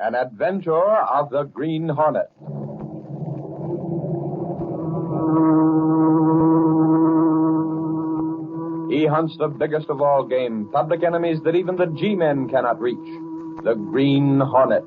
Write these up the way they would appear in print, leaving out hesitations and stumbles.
An adventure of the Green Hornet. He hunts the biggest of all game, public enemies that even the G-men cannot reach. The Green Hornet.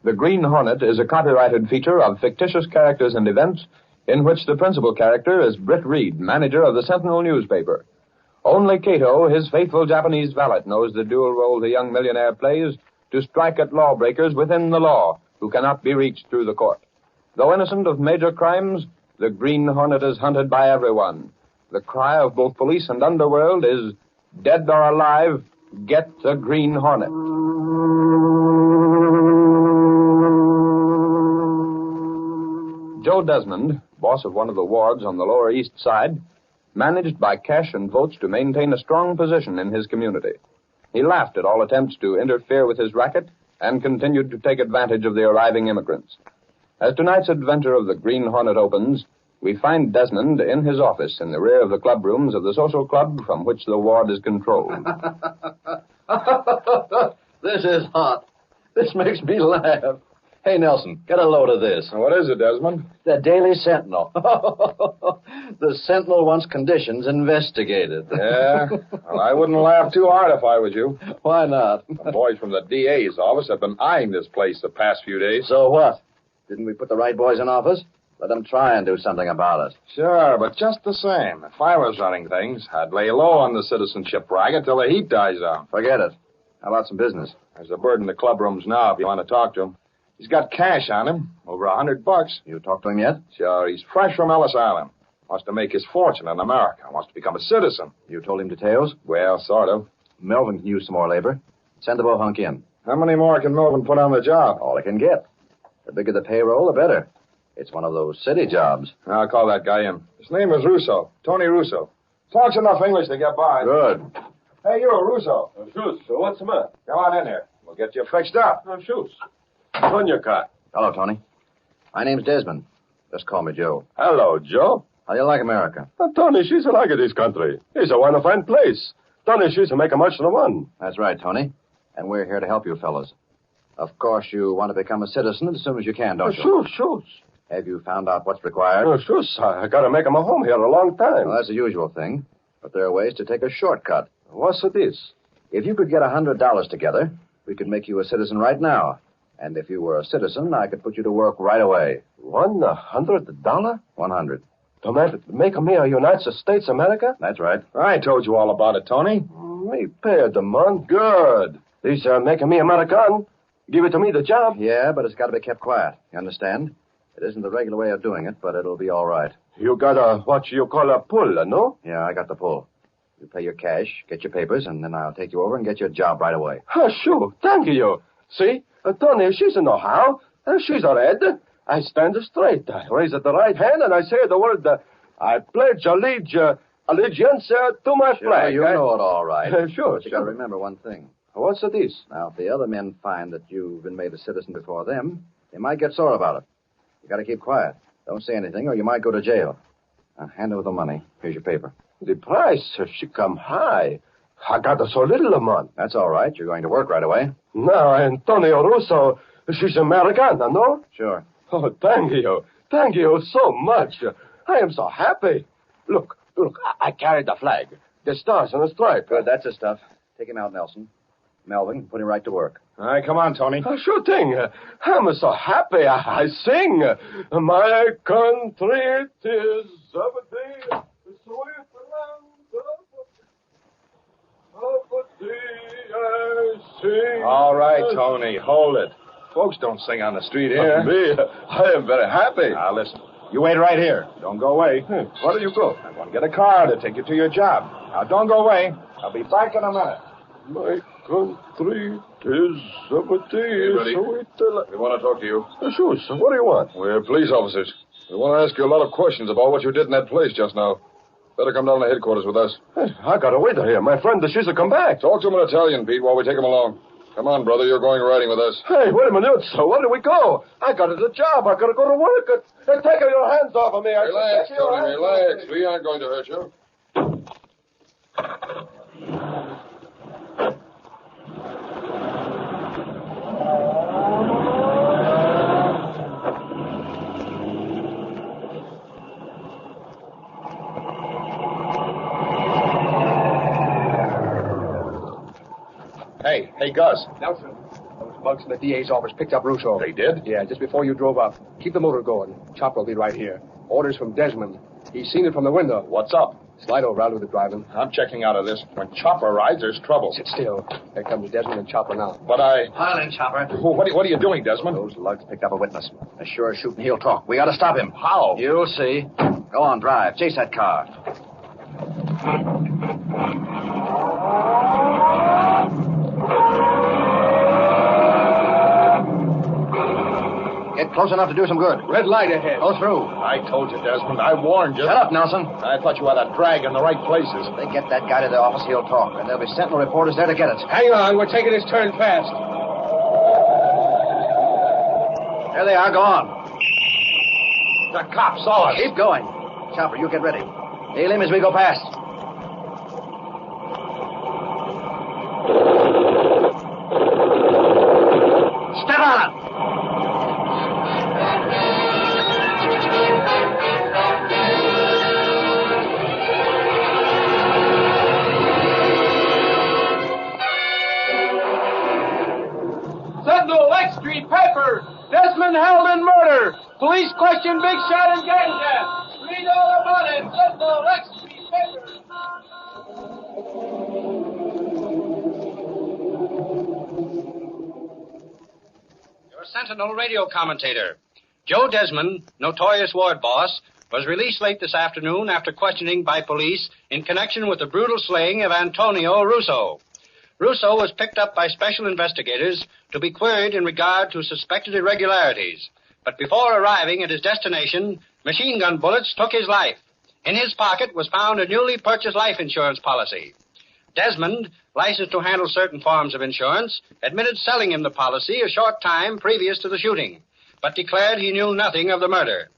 The Green Hornet is a copyrighted feature of fictitious characters and events in which the principal character is Britt Reed, manager of the Sentinel newspaper. Only Kato, his faithful Japanese valet, knows the dual role the young millionaire plays to strike at lawbreakers within the law who cannot be reached through the court. Though innocent of major crimes, the Green Hornet is hunted by everyone. The cry of both police and underworld is, dead or alive, get the Green Hornet. Joe Desmond, boss of one of the wards on the Lower East Side, managed by cash and votes to maintain a strong position in his community. He laughed at all attempts to interfere with his racket and continued to take advantage of the arriving immigrants. As tonight's adventure of the Green Hornet opens, we find Desmond in his office in the rear of the club rooms of the social club from which the ward is controlled. This is hot. This makes me laugh. Hey, Nelson, get a load of this. What is it, Desmond? The Daily Sentinel. The Sentinel wants conditions investigated. Yeah? Well, I wouldn't laugh too hard if I was you. Why not? The boys from the DA's office have been eyeing this place the past few days. So what? Didn't we put the right boys in office? Let them try and do something about it. Sure, but just the same, if I was running things, I'd lay low on the citizenship racket till the heat dies out. Forget it. How about some business? There's a bird in the club rooms now if you want to talk to him. He's got cash on him, over $100. You talked to him yet? Sure, he's fresh from Ellis Island. Wants to make his fortune in America. Wants to become a citizen. You told him details? Well, sort of. Melvin can use some more labor. Send the bohunk in. How many more can Melvin put on the job? All he can get. The bigger the payroll, the better. It's one of those city jobs. I'll call that guy in. His name is Russo. Tony Russo. Talks enough English to get by. Good. Hey, you, Russo. Shoes. So what's the matter? Come on in here. We'll get you fixed up. Shoes. On your car. Hello, Tony. My name's Desmond. Just call me Joe. Hello, Joe. How do you like America? Tony, she's like this country. It's a one fine place. Tony, she's a make a much the one. That's right, Tony. And we're here to help you fellas. Of course, you want to become a citizen as soon as you can, don't you? Shoes. Have you found out what's required? Shoes. I got to make him a home here a long time. Well, that's the usual thing. But there are ways to take a shortcut. What's this? If you could get $100 together, we could make you a citizen right now. And if you were a citizen, I could put you to work right away. $100? 100. To make me a United States America? That's right. I told you all about it, Tony. Me pay the man. Good. This making me American. Give it to me, the job. Yeah, but it's got to be kept quiet. You understand? It isn't the regular way of doing it, but it'll be all right. You got what you call a pull, no? Yeah, I got the pull. You pay your cash, get your papers, and then I'll take you over and get your job right away. Sure. Thank you. See? Tony, she's know how. She's a red. I stand straight. I raise the right hand, and I say the word, I pledge allegiance to my flag. You know it all right. Sure. But you got to remember one thing. What's this? Now, if the other men find that you've been made a citizen before them, they might get sore about it. You got to keep quiet. Don't say anything, or you might go to jail. Now, hand over the money. Here's your paper. The price, she come high. I got so little, man. That's all right. You're going to work right away. No, Antonio Russo, she's Americana, no? Sure. Oh, thank you. Thank you so much. I am so happy. Look, I carried the flag. The stars and the stripe. Good, that's the stuff. Take him out, Nelson. Melvin, put him right to work. All right, come on, Tony. Sure thing. I'm so happy. I sing. My country, it is of thee, sweet land of thee, I sing. All right, Tony, hold it. Folks don't sing on the street here. Me, I am very happy. Now, listen. You wait right here. Don't go away. Where do you go? I'm going to get a car to take you to your job. Now, don't go away. I'll be back in a minute. My country is of thee, Ready? sweet land. We want to talk to you. Sure, sir. What do you want? We're police officers. We want to ask you a lot of questions about what you did in that place just now. Better come down to headquarters with us. Hey, I got a waiter here. My friend, she's come back. Talk to him in Italian, Pete, while we take him along. Come on, brother. You're going riding with us. Hey, wait a minute, sir. Where do we go? I got a job. I got to go to work. Take your hands off of me. Relax, Tony, relax. We aren't going to hurt you. Hey, Gus. Nelson, those bugs in the DA's office picked up Russo. They did? Yeah, just before you drove up. Keep the motor going. Chopper will be right here. Orders from Desmond. He's seen it from the window. What's up? Slide over. I'll do the driving. I'm checking out of this. When Chopper rides, there's trouble. Sit still. There comes Desmond and Chopper now. But I... Pile in, Chopper. What are you doing, Desmond? Those lugs picked up a witness. As sure as shooting, he'll talk. We got to stop him. How? You'll see. Go on, drive. Chase that car. Get close enough to do some good. Red light ahead. Go through. I told you, Desmond. I warned you. Shut up, Nelson. I thought you had a drag in the right places. If they get that guy to the office, he'll talk. And there'll be sentinel reporters there to get it. Hang on. We're taking his turn fast. There they are. Go on. The cop saw us. Keep going. Chopper, you get ready. Hail him as we go past. Step on it. Sentinel, X Street paper. Desmond held in murder. Police question big shot and gang death. Read all about it. Sentinel, X Street paper. Your Sentinel radio commentator. Joe Desmond, notorious ward boss, was released late this afternoon after questioning by police in connection with the brutal slaying of Antonio Russo. Russo was picked up by special investigators to be queried in regard to suspected irregularities. But before arriving at his destination, machine gun bullets took his life. In his pocket was found a newly purchased life insurance policy. Desmond, licensed to handle certain forms of insurance, admitted selling him the policy a short time previous to the shooting, but declared he knew nothing of the murder.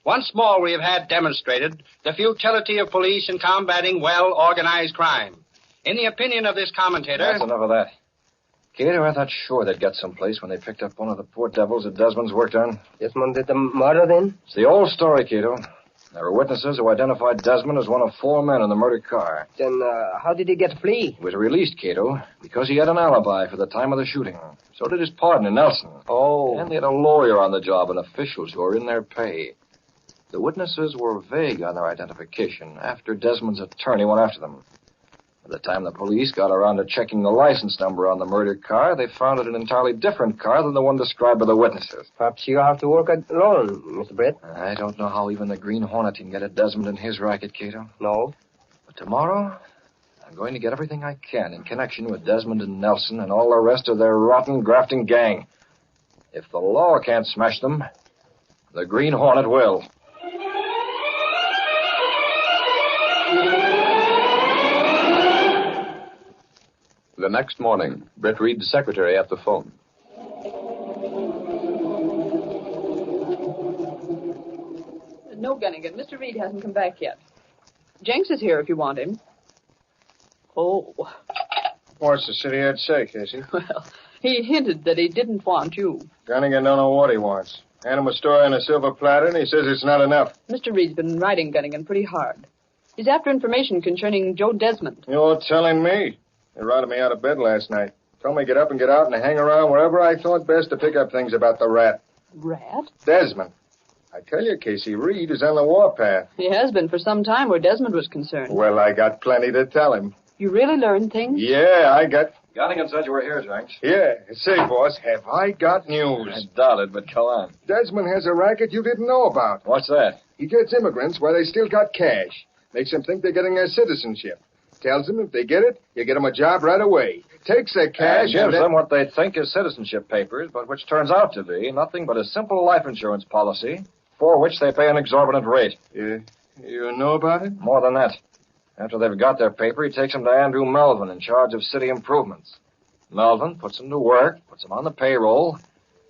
Once more we have had demonstrated the futility of police in combating well-organized crime. In the opinion of this commentator... That's enough of that. Cato, I thought sure they'd get someplace when they picked up one of the poor devils that Desmond's worked on. Desmond did the murder, then? It's the old story, Cato. There were witnesses who identified Desmond as one of 4 men in the murdered car. Then how did he get free? He was released, Cato, because he had an alibi for the time of the shooting. So did his partner, Nelson. Oh. And they had a lawyer on the job and officials who were in their pay. The witnesses were vague on their identification after Desmond's attorney went after them. By the time the police got around to checking the license number on the murdered car, they found it an entirely different car than the one described by the witnesses. Perhaps you have to work alone, Mr. Brett. I don't know how even the Green Hornet can get at Desmond and his racket, Cato. No. But tomorrow, I'm going to get everything I can in connection with Desmond and Nelson and all the rest of their rotten, grafting gang. If the law can't smash them, the Green Hornet will. The next morning, Britt Reed's secretary at the phone. No, Gunnigan. Mr. Reed hasn't come back yet. Jenks is here if you want him. Oh, What's the city head say, Casey? Well, he hinted that he didn't want you. Gunnigan don't know what he wants. Hand him a story on a silver platter, and he says it's not enough. Mr. Reed's been riding Gunnigan pretty hard. He's after information concerning Joe Desmond. You're telling me. They routed me out of bed last night. Told me to get up and get out and hang around wherever I thought best to pick up things about the rat. Rat? Desmond. I tell you, Casey, Reed is on the warpath. He has been for some time where Desmond was concerned. Well, I got plenty to tell him. You really learned things? Yeah, I got... Gunnigan said you were here, Jenks. Yeah. Say, boss, have I got news? I doubt it, but go on. Desmond has a racket you didn't know about. What's that? He gets immigrants while they still got cash. Makes them think they're getting their citizenship. Tells them if they get it, you get them a job right away. Takes their cash Gives and them what they think is citizenship papers, but which turns out to be nothing but a simple life insurance policy for which they pay an exorbitant rate. You know about it? More than that. After they've got their paper, he takes them to Andrew Melvin in charge of city improvements. Melvin puts them to work, puts them on the payroll,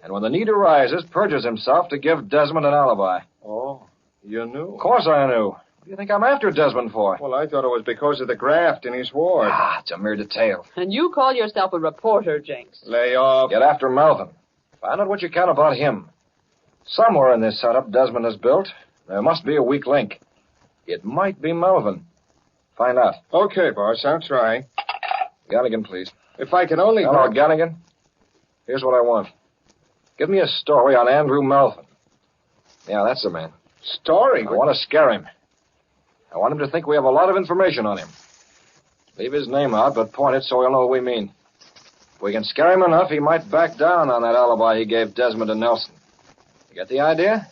and when the need arises, perjures himself to give Desmond an alibi. Oh, you knew? Of course I knew. What do you think I'm after Desmond for? Well, I thought it was because of the graft in his ward. It's a mere detail. And you call yourself a reporter, Jenks. Lay off. Get after Melvin. Find out what you can about him. Somewhere in this setup Desmond has built, there must be a weak link. It might be Melvin. Find out. Okay, boss, I'll try. Gunnigan, please. If I can only... Hello, Gunnigan. Here's what I want. Give me a story on Andrew Melvin. Yeah, that's the man. Story? I want to scare him. I want him to think we have a lot of information on him. Leave his name out, but point it so he'll know what we mean. If we can scare him enough, he might back down on that alibi he gave Desmond and Nelson. You get the idea?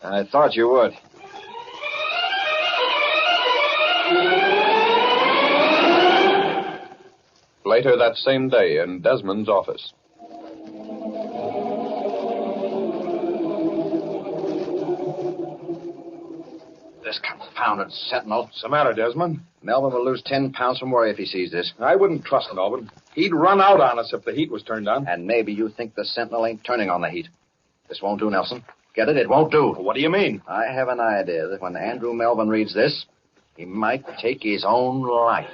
I thought you would. Later that same day in Desmond's office. This confounded sentinel. What's the matter, Desmond? Melvin will lose 10 pounds from worry if he sees this. I wouldn't trust Melvin. He'd run out on us if the heat was turned on. And maybe you think the sentinel ain't turning on the heat. This won't do, Nelson. Get it? It won't do. What do you mean? I have an idea that when Andrew Melvin reads this, he might take his own life.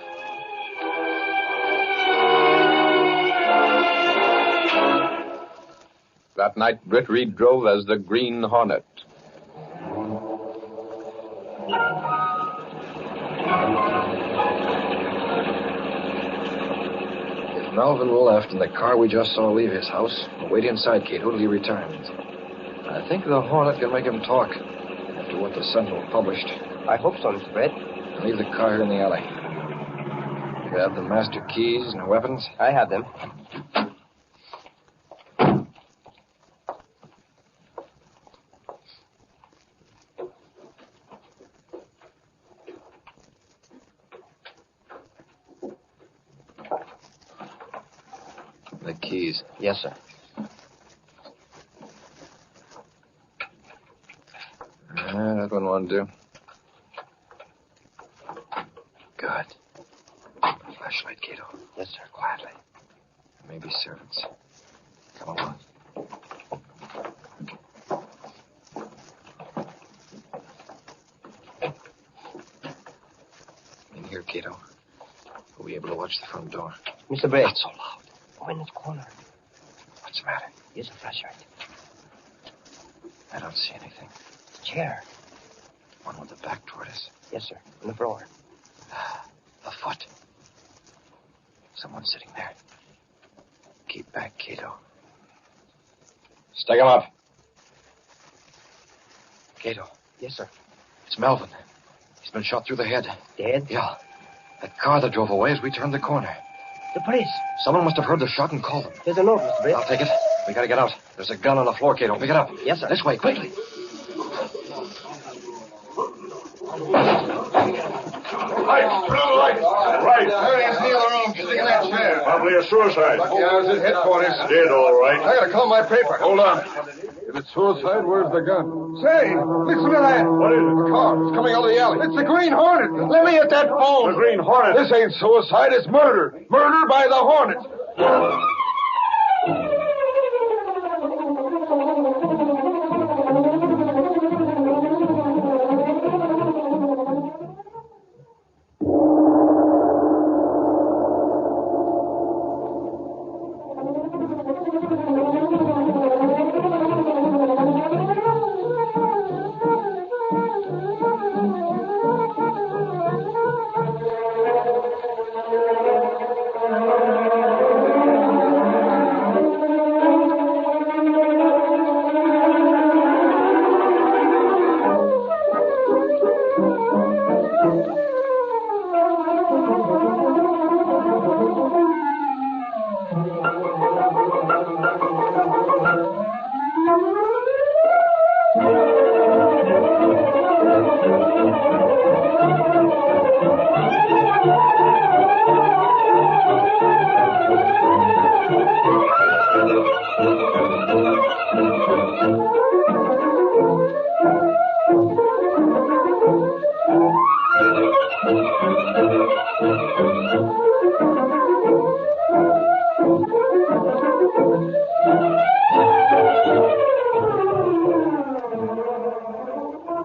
That night, Britt Reed drove as the Green Hornet. If Melvin left in the car we just saw leave his house, we'll wait inside, Kate, till he returns. I think the Hornet can make him talk after what the Sentinel published. I hope so, Mr. Brett. Leave the car here in the alley. You have the master keys and weapons? I have them. The keys. Yes, sir. That one won't do. Good. Flashlight, Cato. Yes, sir. Quietly. Maybe servants. Come along. In here, Cato. We'll be able to watch the front door. Mr. Brett. Not so loud. Oh, in this corner. What's the matter? Here's a flashlight. I don't see anything. The chair. One with the back toward us. Yes, sir. On the floor. A foot. Someone's sitting there. Keep back, Cato. Stick him up. Cato. Yes, sir. It's Melvin. He's been shot through the head. Dead? Yeah. That car that drove away as we turned the corner. The police. Someone must have heard the shot and called them. There's a note, Mr. Brett. I'll take it. We gotta get out. There's a gun on the floor, Cato. Pick it up. Yes, sir. This way, quickly. Right. Hurry and see the room. Stick in that chair. Probably a suicide. Lucky I was at headquarters. Dead, all right. I gotta call my paper. Hold on. If it's suicide, where's the gun? Say, listen to that. What is it? The car. It's coming out of the alley. It's the Green Hornet. Let me at that phone. The Green Hornet. This ain't suicide. It's murder. Murder by the Hornet.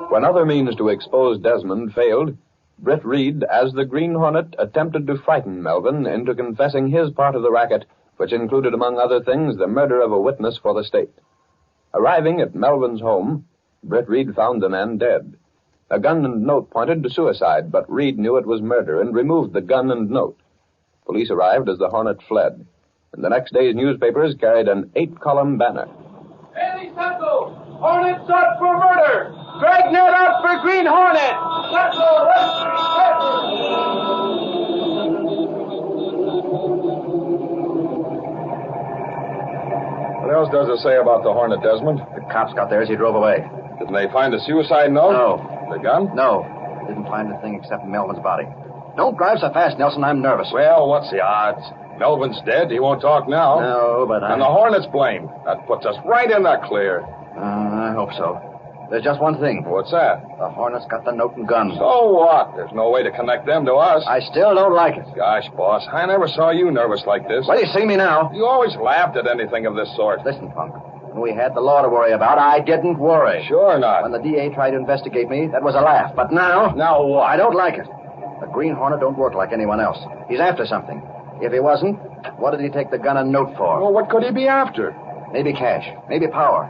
When other means to expose Desmond failed, Britt Reed, as the Green Hornet, attempted to frighten Melvin into confessing his part of the racket, which included, among other things, the murder of a witness for the state. Arriving at Melvin's home, Britt Reed found the man dead. A gun and note pointed to suicide, but Reed knew it was murder and removed the gun and note. Police arrived as the Hornet fled, and the next day's newspapers carried an 8-column banner. Daily Central! Hornet sought for murder! Dragnet out for Green Hornet! Central What else does it say about the Hornet, Desmond? The cops got there as he drove away. Didn't they find a suicide note? No. The gun? No. Didn't find a thing except Melvin's body. Don't drive so fast, Nelson. I'm nervous. Well, what's the odds? Melvin's dead. He won't talk now. No, but And the Hornet's blamed. That puts us right in the clear. I hope so. There's just one thing. What's that? The Hornet's got the note and gun. So what? There's no way to connect them to us. I still don't like it. Gosh, boss, I never saw you nervous like this. Well, you see me now. You always laughed at anything of this sort. Listen, Punk. When we had the law to worry about, I didn't worry. Sure not. When the DA tried to investigate me, that was a laugh. But now... Now what? I don't like it. The Green Hornet don't work like anyone else. He's after something. If he wasn't, what did he take the gun and note for? Well, what could he be after? Maybe cash. Maybe power.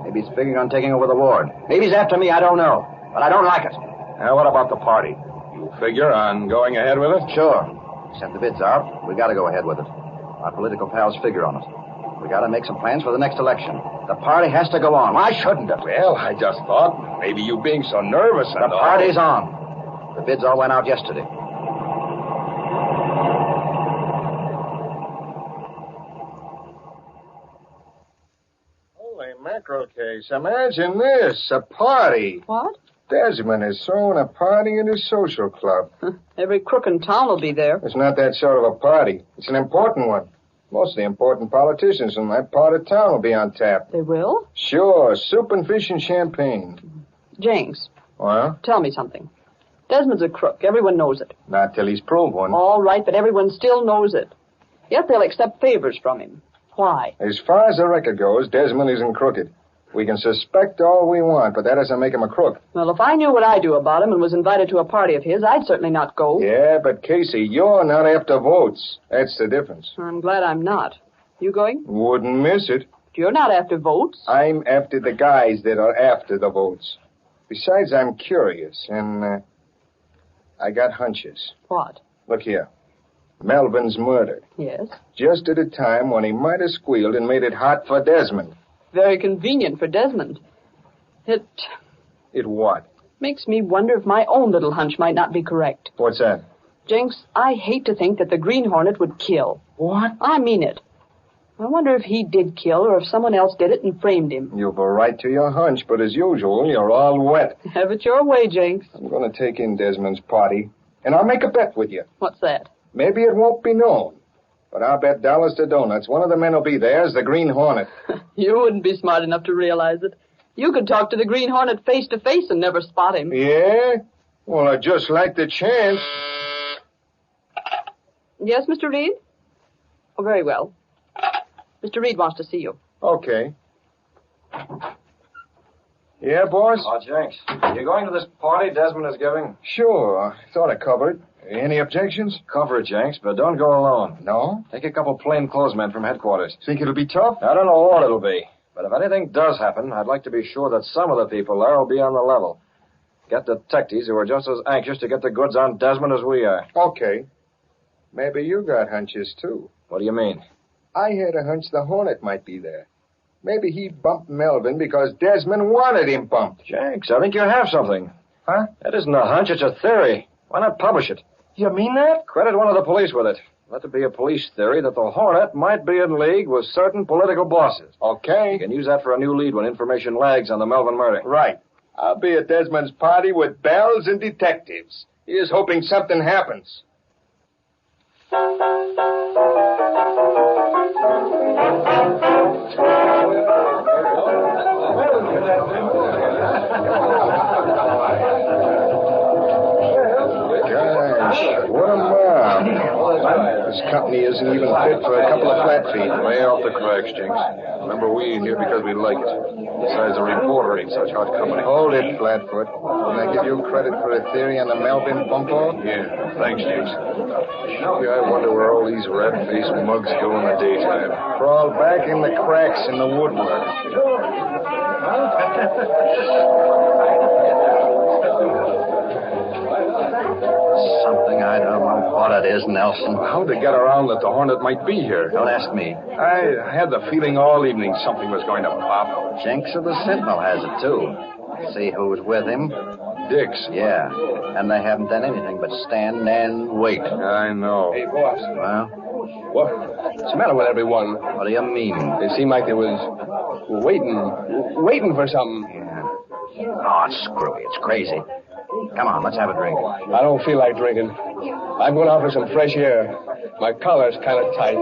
Maybe he's figuring on taking over the ward. Maybe he's after me, I don't know. But I don't like it. Now, what about the party? You figure on going ahead with it? Sure. Sent the bids out. We gotta go ahead with it. Our political pals figure on it. We gotta make some plans for the next election. The party has to go on. Why shouldn't it? Well, I just thought maybe you being so nervous and The party's on. The bids all went out yesterday. Holy mackerel case. Imagine this. A party. What? Desmond is throwing a party at his social club. Every crook in town will be there. It's not that sort of a party. It's an important one. Most of the important politicians in that part of town will be on tap. They will? Sure. Soup and fish and champagne. Jenks, Well, tell me something. Desmond's a crook. Everyone knows it. not till he's proved one. All right, but everyone still knows it. Yet they'll accept favors from him. Why? As far as the record goes, Desmond isn't crooked. We can suspect all we want, but that doesn't make him a crook. Well, if I knew what I do about him and was invited to a party of his, I'd certainly not go. Yeah, but Casey, you're not after votes. That's the difference. I'm glad I'm not. You going? Wouldn't miss it. You're not after votes. I'm after the guys that are after the votes. Besides, I'm curious, and I got hunches. What? Look here. Melvin's murdered. Yes. Just at a time when he might have squealed and made it hot for Desmond. Very convenient for Desmond. It It what? makes me wonder if my own little hunch might not be correct. What's that? Jenks, I hate to think that the Green Hornet would kill. What? I mean it. I wonder if he did kill or if someone else did it and framed him. You've a right to your hunch, but as usual, you're all wet. Have it your way, Jenks. I'm going to take in Desmond's party, and I'll make a bet with you. What's that? Maybe it won't be known, but I'll bet dollars to donuts one of the men who'll be there is the Green Hornet. You wouldn't be smart enough to realize it. You could talk to the Green Hornet face to face and never spot him. Yeah? Well, I just like the chance. Yes, Mr. Reed? Oh, very well. Mr. Reed wants to see you. Okay. Yeah, boss? Oh, Jenks, you going to this party Desmond is giving? Sure. I thought I covered. Any objections? Cover it, Jenks, but don't go alone. No? Take a couple plainclothesmen from headquarters. Think it'll be tough? I don't know what it'll be, but if anything does happen, I'd like to be sure that some of the people there will be on the level. Get detectives who are just as anxious to get the goods on Desmond as we are. Okay. Maybe you got hunches, too. What do you mean? I had a hunch the Hornet might be there. Maybe he bumped Melvin because Desmond wanted him bumped. Jenks, I think you have something. Huh? That isn't a hunch, it's a theory. Why not publish it? You mean that? Credit one of the police with it. Let it be a police theory that the Hornet might be in league with certain political bosses. Okay. You can use that for a new lead when information lags on the Melvin murder. Right. I'll be at Desmond's party with bells and detectives. Here's hoping something happens. Gosh, what a mob. This company isn't even fit for a couple of flat feet. Lay off the cracks, Jinx. Remember, we ain't here because we like it. Besides, a reporter ain't such hot company. Hold it, Flatfoot. Can I give you credit for a theory on the Melvin bump-off? Yeah, thanks, Jinx. Yeah, I wonder where all these rat-faced mugs go in the daytime. Crawl back in the cracks in the woodwork. Something I don't know what it is, Nelson. How'd they get around that the Hornet might be here? Don't ask me. I had the feeling all evening something was going to pop. Jinx of the Sentinel has it, too. See who's with him? Dix. Yeah. And they haven't done anything but stand and wait. I know. Hey, boss. Well, What's the matter with everyone? what do you mean? They seemed like they was waiting for something. Yeah. Oh, it's screwy. It's crazy. Come on, let's have a drink. I don't feel like drinking. I'm going out for some fresh air. My collar's kind of tight.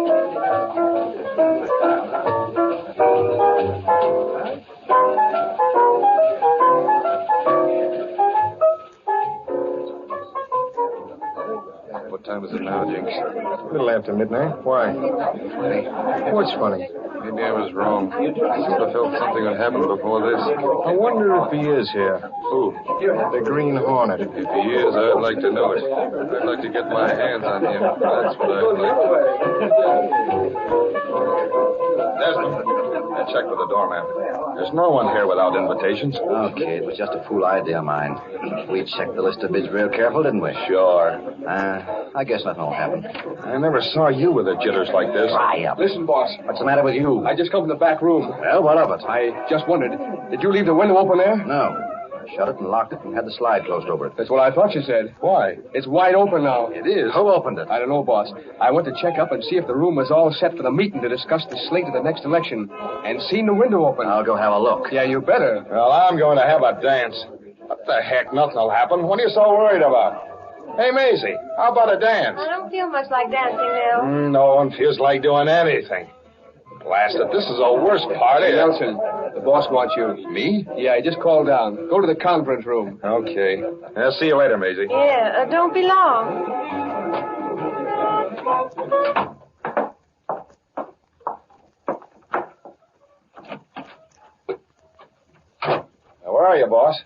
What time is it now, Jinx? A little after midnight. Why? Funny. What's funny? Maybe I was wrong. I sort of felt something had happened before this. I wonder if he is here. Who? The Green Hornet. If he is, I'd like to know it. I'd like to get my hands on him. That's what I'd like. Desmond, I checked with the doorman. There's no one here without invitations. Okay, it was just a fool idea of mine. We checked the list of bids real careful, didn't we? Sure. I guess nothing will happen. I never saw you with the jitters like this. Dry up. Listen, boss. What's the matter with you? I just come from the back room. Well, what of it? I just wondered, did you leave the window open there? No. I shut it and locked it and had the slide closed over it. That's what I thought you said. Why? It's wide open now. It is. Who opened it? I don't know, boss. I went to check up and see if the room was all set for the meeting to discuss the slate of the next election, and seen the window open. I'll go have a look. Yeah, you better. Well, I'm going to have a dance. What the heck? Nothing will happen. What are you so worried about? Hey, Maisie, how about a dance? I don't feel much like dancing now. No one feels like doing anything. Blast it, this is the worst party. Hey, Nelson, the boss wants you. Me? Yeah, he just called down. Go to the conference room. Okay. I'll see you later, Maisie. Yeah, don't be long. Now, where are you, boss?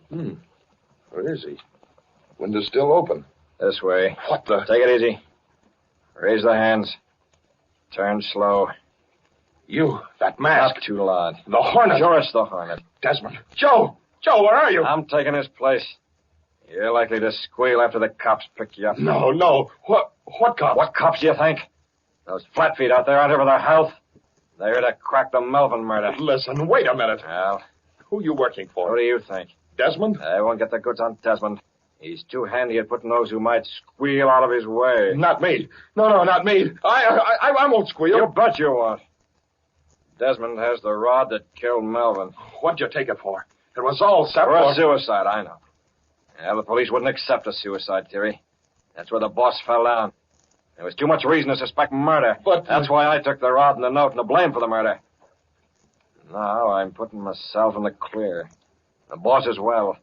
Where is he? Window's still open. This way. What the? Take it easy. Raise the hands. Turn slow. You, that mask. Not too loud. The Hornet. Sure, it's the Hornet. Desmond. Joe! Joe, where are you? I'm taking his place. You're likely to squeal after the cops pick you up. No. What cops? What cops do you think? Those flat feet out there aren't here for their health. They're here to crack the Melvin murder. Listen, wait a minute. Well, Who are you working for? what do you think? Desmond? I won't get the goods on Desmond. He's too handy at putting those who might squeal out of his way. Not me. No, not me. I won't squeal. You bet you won't. Desmond has the rod that killed Melvin. What'd you take it for? It was all set For a for... suicide, I know. Yeah, the police wouldn't accept a suicide theory. That's where the boss fell down. There was too much reason to suspect murder. But... That's why I took the rod and the note and the blame for the murder. Now I'm putting myself in the clear. The boss as well.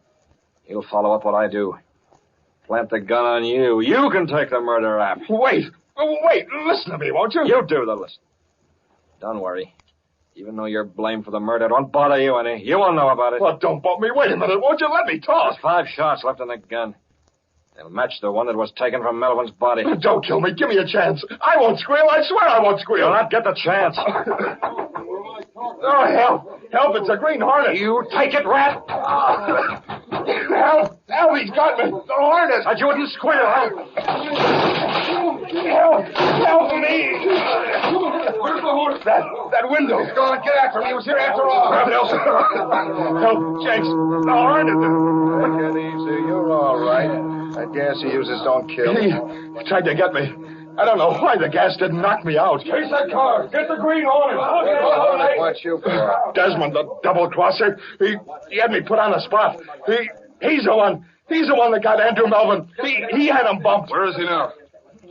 He'll follow up what I do. Plant the gun on you. You can take the murder rap. Wait. Listen to me, won't you? You do the listen. Don't worry. Even though you're blamed for the murder, it won't bother you any. You won't know about it. Well, don't bump me. Wait a minute. Won't you let me talk? There's 5 shots left in the gun. They'll match the one that was taken from Melvin's body. Don't kill me. Give me a chance. I won't squeal. I swear I won't squeal. You'll not get the chance. Oh, help. Help, it's a Green Hornet. You take it, rat. Help, he's got me. The Hornet. I wouldn't squeal, huh? Help me. Where's the Hornet? That window. He's gone. Get after me. He was here after all. Nelson. Help, Jenks. The Hornet. Take it easy. You're all right. That gas he uses don't kill. He tried to get me. I don't know why the gas didn't knock me out. Chase that car. Get the Green Hornet. What the Hornet wants you for? Desmond, the double-crosser. He had me put on the spot. He's the one that got Andrew Melvin. He had him bumped. Where is he now?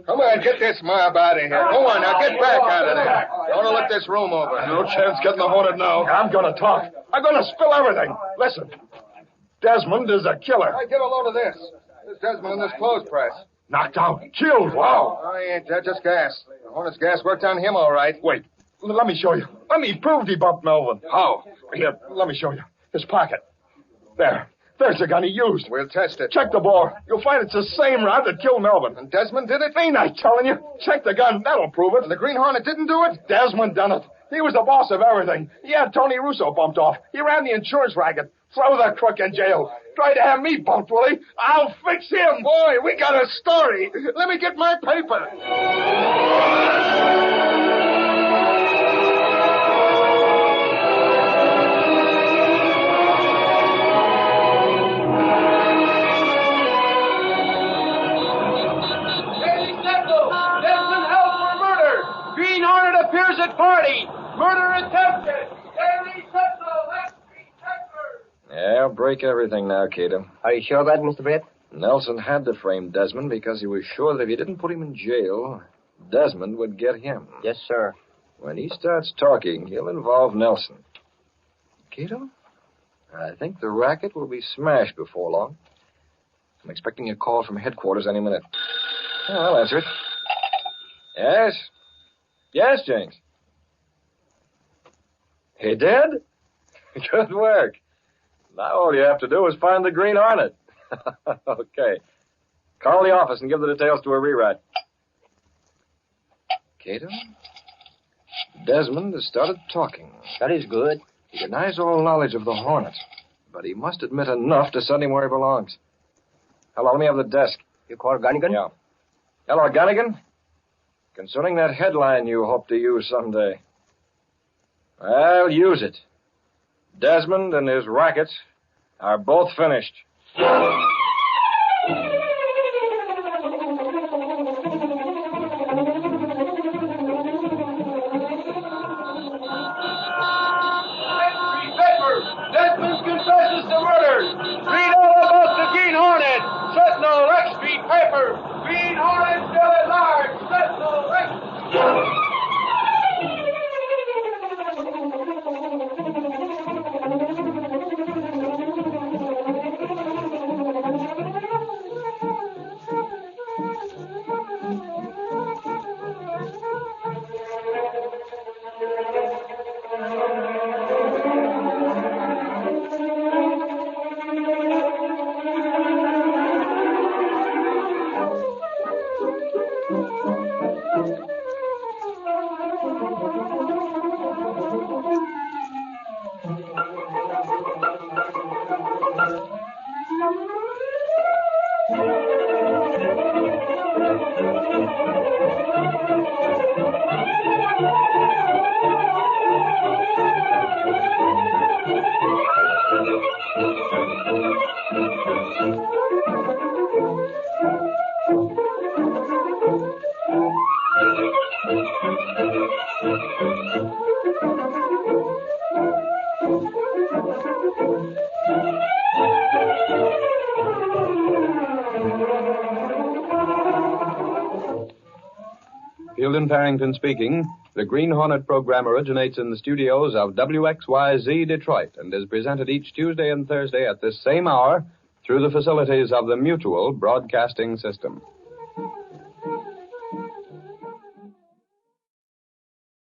Come on, get this mob out of here. Go on, now get back out of there. I want to look this room over. No chance getting the Hornet now. I'm going to talk. I'm going to spill everything. Listen, Desmond is a killer. I get a load of this. This Desmond in this clothes press. Knocked out. Killed. Wow. Oh, he ain't dead, just gas. The Hornet's gas worked on him all right. Wait. Let me show you. Let me prove he bumped Melvin. How? Here, let me show you. His pocket. There. There's the gun he used. We'll test it. Check the bore. You'll find it's the same rod that killed Melvin. And Desmond did it? Ain't I telling you? Check the gun. That'll prove it. And the Green Hornet didn't do it? Desmond done it. He was the boss of everything. He had Tony Russo bumped off. He ran the insurance racket. Throw the crook in jail. Try to have me bumped, will he? I'll fix him. Boy, we got a story. Let me get my paper. Green Hornet appears at party. Murder attempted. Daily Sentinel, last street Texas. Yeah, I'll break everything now, Cato. Are you sure of that, Mr. Brett? Nelson had to frame Desmond because he was sure that if he didn't put him in jail, Desmond would get him. Yes, sir. When he starts talking, he'll involve Nelson. Cato, I think the racket will be smashed before long. I'm expecting a call from headquarters any minute. Oh, I'll answer it. Yes? Yes, Jenks. He did? Good work. Now all you have to do is find the Green Hornet. Okay. Call the office and give the details to a rewrite. Cato? Desmond has started talking. That is good. He denies all knowledge of the Hornet, but he must admit enough to send him where he belongs. Hello, let me have the desk. You call Gunnigan? Yeah. Hello, Gunnigan. Concerning that headline you hope to use someday. Well, use it. Desmond and his rackets are both finished. Desmond confesses to murder. Read all about the Green Hornet. Sentinel, X Street paper. Green Hornet still at large. Sentinel, X Street. Fieldon Farrington speaking. The Green Hornet program originates in the studios of WXYZ Detroit and is presented each Tuesday and Thursday at this same hour through the facilities of the Mutual Broadcasting System.